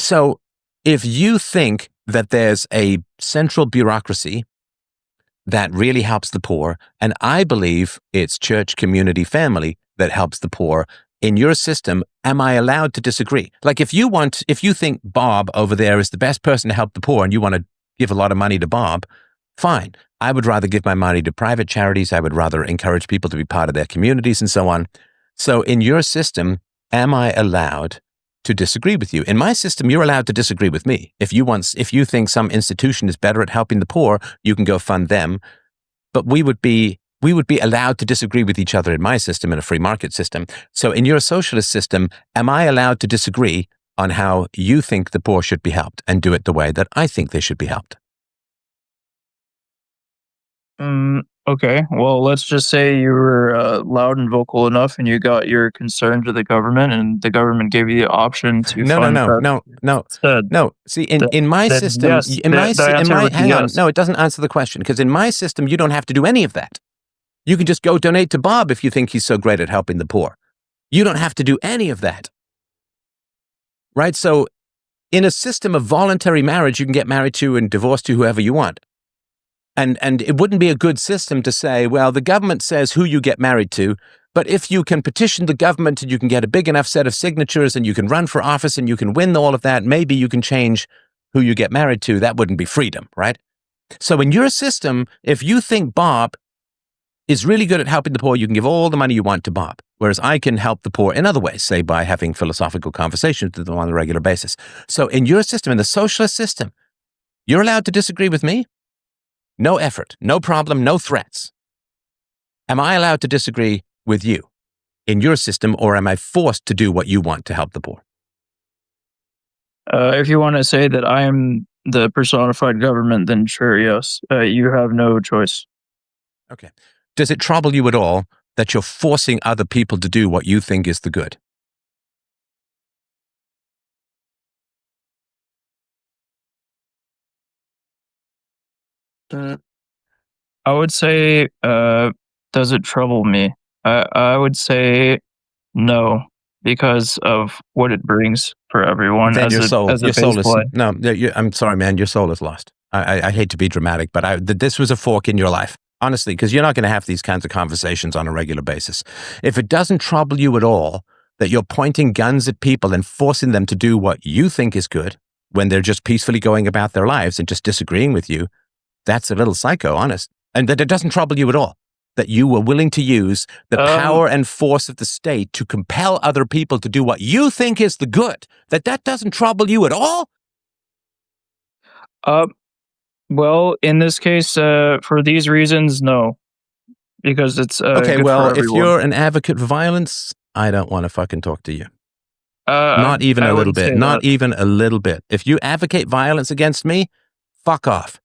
So if you think that there's a central bureaucracy that really helps the poor, and I believe it's church, community, family that helps the poor, in your system, am I allowed to disagree? Like if you think Bob over there is the best person to help the poor and you want to give a lot of money to Bob, fine. I would rather give my money to private charities. I would rather encourage people to be part of their communities and so on. So in your system, am I allowed to disagree with you? In my system, you're allowed to disagree with me. If you think some institution is better at helping the poor, you can go fund them. But we would be allowed to disagree with each other in my system, in a free market system. So in your socialist system, am I allowed to disagree on how you think the poor should be helped and do it the way that I think they should be helped? Okay, well, let's just say you were loud and vocal enough and you got your concern to the government and the government gave you the option to No, no, fund no, that no, no, instead. no. See, Then, in my then system, yes, the answer would be hang on. yes. No, it doesn't answer the question, because in my system, you don't have to do any of that. You can just go donate to Bob if you think he's so great at helping the poor. You don't have to do any of that. Right? So in a system of voluntary marriage, you can get married to and divorced to whoever you want. And it wouldn't be a good system to say, well, the government says who you get married to, but if you can petition the government and you can get a big enough set of signatures and you can run for office and you can win all of that, maybe you can change who you get married to. That wouldn't be freedom, right? So in your system, if you think Bob is really good at helping the poor, you can give all the money you want to Bob. Whereas I can help the poor in other ways, say by having philosophical conversations with them on a regular basis. So in your system, in the socialist system, you're allowed to disagree with me. No effort, no problem, no threats. Am I allowed to disagree with you in your system, or am I forced to do what you want to help the poor? If you want to say that I am the personified government, then sure, yes. You have no choice. Okay. Does it trouble you at all that you're forcing other people to do what you think is the good? I would say, does it trouble me? I would say no, because of what it brings for everyone Then as your a soul base is, play. no, I'm sorry, man, your soul is lost. I hate to be dramatic, but this was a fork in your life, honestly, because you're not going to have these kinds of conversations on a regular basis. If it doesn't trouble you at all that you're pointing guns at people and forcing them to do what you think is good when they're just peacefully going about their lives and just disagreeing with you, that's a little psycho, honest. And that it doesn't trouble you at all that you were willing to use the power and force of the state to compel other people to do what you think is the good, that doesn't trouble you at all? Well, in this case, for these reasons, no, because it's Okay, good well, for if everyone. you're an advocate for violence, I don't want to fucking talk to you. Not even I a little wouldn't bit. say Not that. even a little bit. If you advocate violence against me, fuck off.